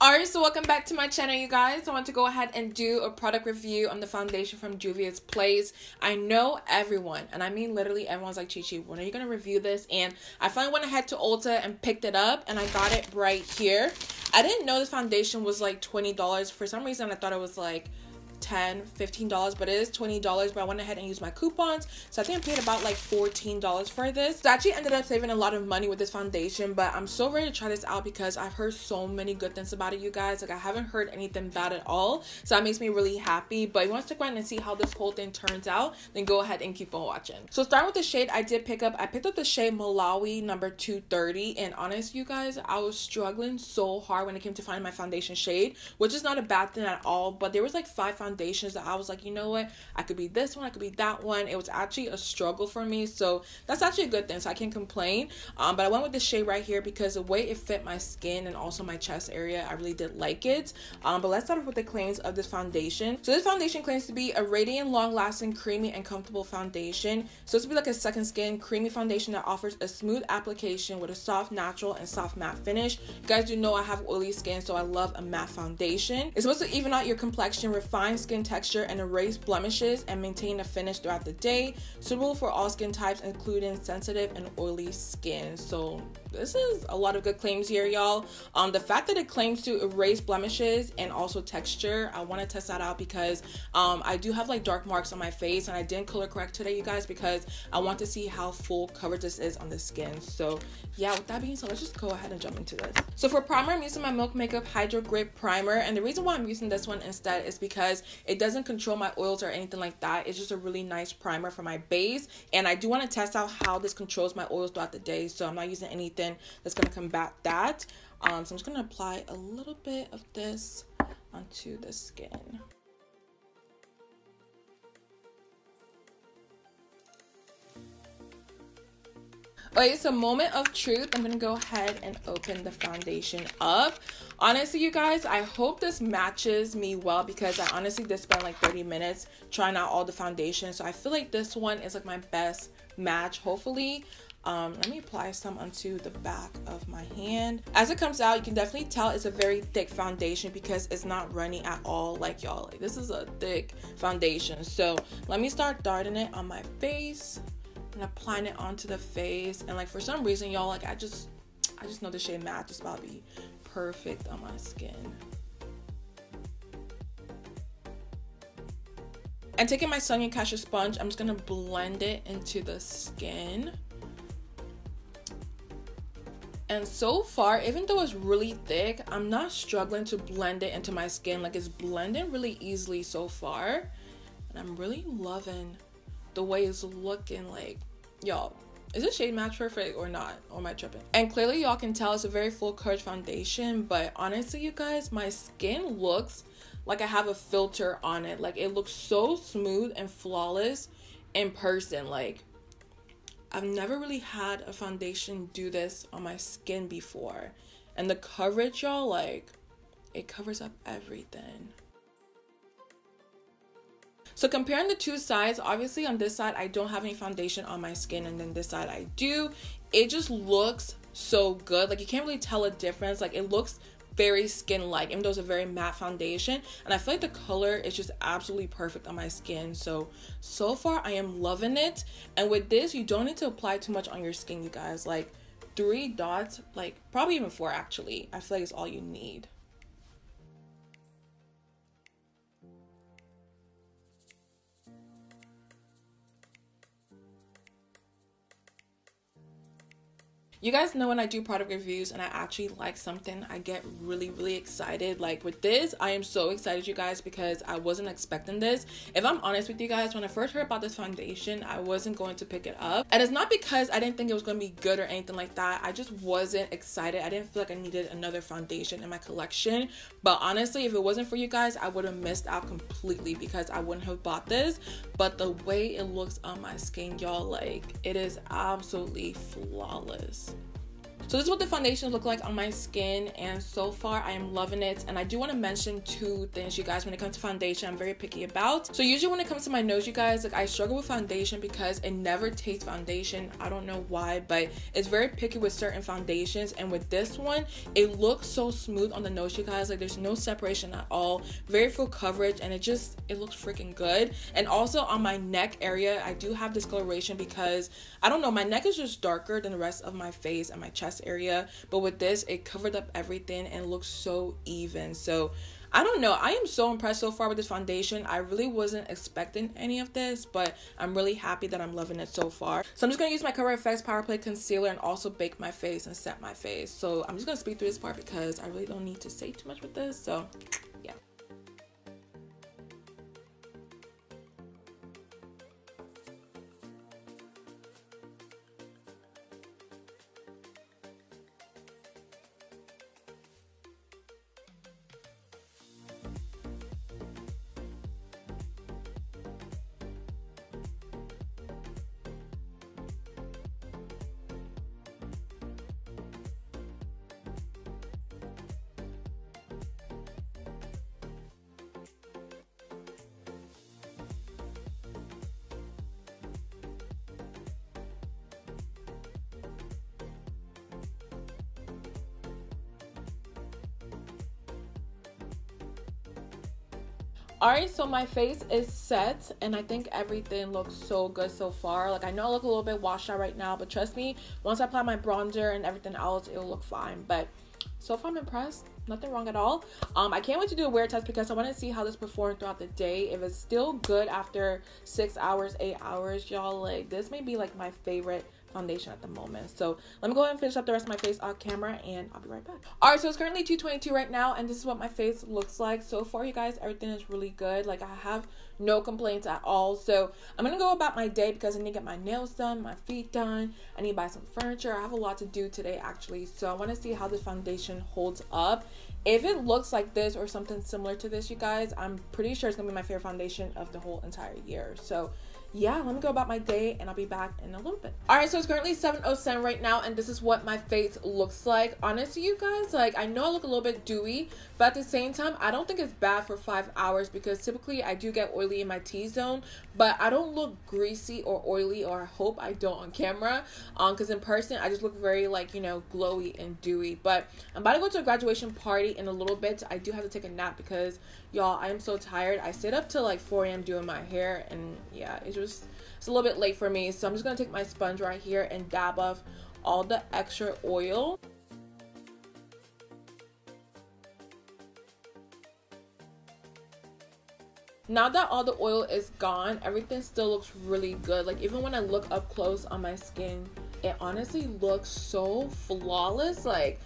Alright, so welcome back to my channel, you guys. I want to go ahead and do a product review on the foundation from Juvia's Place. I know everyone, and I mean literally everyone's like, Chichi, when are you going to review this? And I finally went ahead to Ulta and picked it up, and I got it right here. I didn't know this foundation was like $20. For some reason, I thought it was like $10-15, but it is $20. But I went ahead and used my coupons, so I think I paid about like $14 for this. So I actually ended up saving a lot of money with this foundation, but I'm so ready to try this out because I've heard so many good things about it, you guys. Like, I haven't heard anything bad at all, so that makes me really happy. But if you want to stick around and see how this whole thing turns out, then go ahead and keep on watching. So starting with the shade I picked up the shade Malawi number 230, and honestly, you guys, I was struggling so hard when it came to finding my foundation shade, which is not a bad thing at all, but there was like 5 foundations that I was like, you know what, I could be this one, I could be that one. It was actually a struggle for me, so that's actually a good thing, so I can't complain. But I went with this shade right here because the way it fit my skin and also my chest area, I really did like it. But let's start off with the claims of this foundation. So this foundation claims to be a radiant, long-lasting, creamy, and comfortable foundation. So it's to be like a second skin creamy foundation that offers a smooth application with a soft, natural, and soft matte finish. You guys do know I have oily skin, so I love a matte foundation. It's supposed to even out your complexion, refine skin texture, and erase blemishes and maintain a finish throughout the day. Suitable for all skin types, including sensitive and oily skin. So this is a lot of good claims here, y'all. The fact that it claims to erase blemishes and also texture, I want to test that out because I do have like dark marks on my face, and I didn't color correct today, you guys, because I want to see how full coverage this is on the skin. So yeah, with that being said, let's just go ahead and jump into this. So for primer, I'm using my Milk Makeup Hydro Grip Primer, and the reason why I'm using this one instead is because it doesn't control my oils or anything like that. It's just a really nice primer for my base, and I do want to test out how this controls my oils throughout the day, so I'm not using anything that's going to combat that. So I'm just going to apply a little bit of this onto the skin. Okay, so moment of truth. I'm gonna go ahead and open the foundation up. Honestly, you guys, I hope this matches me well because I honestly did spend like 30 minutes trying out all the foundations. So I feel like this one is like my best match, hopefully. Let me apply some onto the back of my hand. As it comes out, you can definitely tell it's a very thick foundation because it's not runny at all. Like, y'all, like, this is a thick foundation. So let me start darting it on my face and applying it onto the face. And like, for some reason, y'all, like, I just know the shade matte is about to be perfect on my skin. And taking my Sonia Kashia sponge, I'm just gonna blend it into the skin. And so far, even though it's really thick, I'm not struggling to blend it into my skin. Like, it's blending really easily so far, and I'm really loving the way it's looking. Like, y'all, is this shade match perfect or not, or am I tripping? And clearly y'all can tell it's a very full coverage foundation, but honestly, you guys, my skin looks like I have a filter on it. Like, it looks so smooth and flawless in person. Like, I've never really had a foundation do this on my skin before, and the coverage, y'all, like, it covers up everything. So comparing the two sides, obviously on this side I don't have any foundation on my skin, and then this side I do. It just looks so good. Like, you can't really tell a difference. Like, it looks very skin-like, even though it's a very matte foundation, and I feel like the color is just absolutely perfect on my skin. So far I am loving it. And with this, you don't need to apply too much on your skin, you guys. Like, 3 dots, like probably even 4 actually, I feel like it's all you need. You guys know when I do product reviews and I actually like something, I get really excited. Like, with this, I am so excited, you guys, because I wasn't expecting this. If I'm honest with you guys, when I first heard about this foundation, I wasn't going to pick it up. And it's not because I didn't think it was going to be good or anything like that. I just wasn't excited. I didn't feel like I needed another foundation in my collection. But honestly, if it wasn't for you guys, I would have missed out completely because I wouldn't have bought this. But the way it looks on my skin, y'all, like, it is absolutely flawless. So this is what the foundations look like on my skin, and so far I am loving it. And I do want to mention two things, you guys, when it comes to foundation I'm very picky about. So usually when it comes to my nose, you guys, like I struggle with foundation because it never takes foundation. I don't know why, but it's very picky with certain foundations, and with this one it looks so smooth on the nose, you guys. Like there's no separation at all, very full coverage, and it looks freaking good. And also on my neck area I do have discoloration because I don't know, my neck is just darker than the rest of my face and my chest area, but with this it covered up everything and looks so even. So I don't know, I am so impressed so far with this foundation. I really wasn't expecting any of this, but I'm really happy that I'm loving it so far. So I'm just going to use my Cover FX Power Play Concealer and also bake my face and set my face. So I'm just going to speed through this part because I really don't need to say too much with this. So yeah. Alright, so my face is set and I think everything looks so good so far. Like I know I look a little bit washed out right now, but trust me, once I apply my bronzer and everything else, it'll look fine. But so far I'm impressed, nothing wrong at all. I can't wait to do a wear test because I want to see how this performs throughout the day. If it's still good after 6 hours, 8 hours, y'all, like this may be like my favorite foundation at the moment. So let me go ahead and finish up the rest of my face off camera and I'll be right back. Alright, so it's currently 2:22 right now and this is what my face looks like so far, you guys. Everything is really good. Like I have no complaints at all. So I'm gonna go about my day because I need to get my nails done, my feet done, I need to buy some furniture. I have a lot to do today actually, so I want to see how this foundation holds up. If it looks like this or something similar to this, you guys, I'm pretty sure it's gonna be my favorite foundation of the whole entire year. So yeah, let me go about my day and I'll be back in a little bit. Alright, so it's currently 7:07 right now and this is what my face looks like. Honestly, you guys, like I know I look a little bit dewy, but at the same time I don't think it's bad for 5 hours because typically I do get oily in my T-zone, but I don't look greasy or oily, or I hope I don't on camera, because in person I just look very, like, you know, glowy and dewy. But I'm about to go to a graduation party in a little bit. I do have to take a nap because y'all, I am so tired. I stayed up till like 4 a.m. doing my hair and yeah, it's a little bit late for me. So I'm just gonna take my sponge right here and dab off all the extra oil. Now that all the oil is gone, everything still looks really good. Like even when I look up close on my skin, it honestly looks so flawless. Like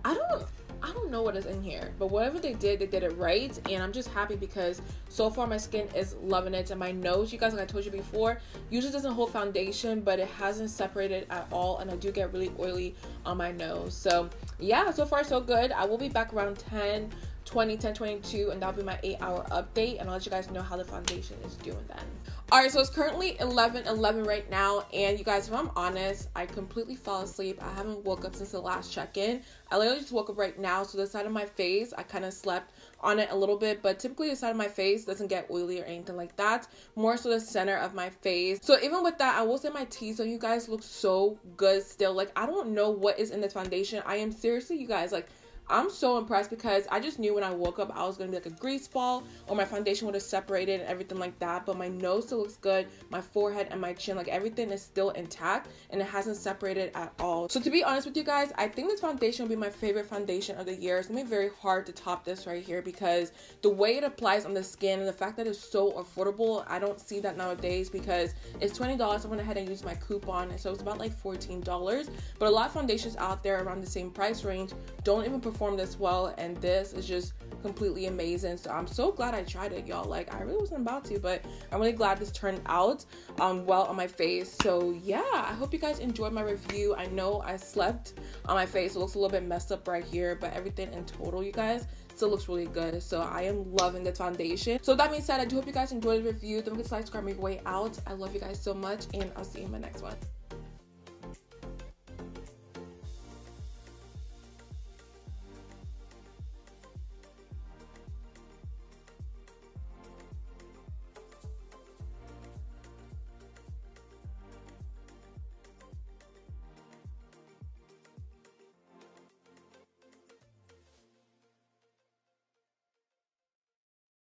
I don't know what is in here, but whatever they did it right, and I'm just happy because so far my skin is loving it. And my nose, you guys, like I told you before, usually doesn't hold foundation, but it hasn't separated at all, and I do get really oily on my nose. So yeah, so far so good. I will be back around 10:22, and that'll be my 8-hour update, and I'll let you guys know how the foundation is doing then. Alright, so it's currently 11:11 right now, and you guys, if I'm honest, I completely fell asleep. I haven't woke up since the last check-in. I literally just woke up right now, so the side of my face, I kind of slept on it a little bit, but typically the side of my face doesn't get oily or anything like that. More so the center of my face. So even with that, I will say my T-zone, you guys, look so good still. Like I don't know what is in this foundation. I am seriously, you guys, like I'm so impressed because I just knew when I woke up I was going to be like a grease ball, or my foundation would have separated and everything like that. But my nose still looks good, my forehead and my chin, like everything is still intact and it hasn't separated at all. So to be honest with you guys, I think this foundation will be my favorite foundation of the year. It's going to be very hard to top this right here because the way it applies on the skin and the fact that it's so affordable, I don't see that nowadays because it's $20. I went ahead and used my coupon, so it's about like $14. But a lot of foundations out there around the same price range don't even perform this well, and this is just completely amazing. So I'm so glad I tried it, y'all. Like I really wasn't about to, but I'm really glad this turned out well on my face. So yeah, I hope you guys enjoyed my review. I know I slept on my face, it looks a little bit messed up right here, but everything in total, you guys, still looks really good. So I am loving the foundation. So that being said, I do hope you guys enjoyed the review. Don't forget to like, subscribe, make your way out. I love you guys so much, and I'll see you in my next one.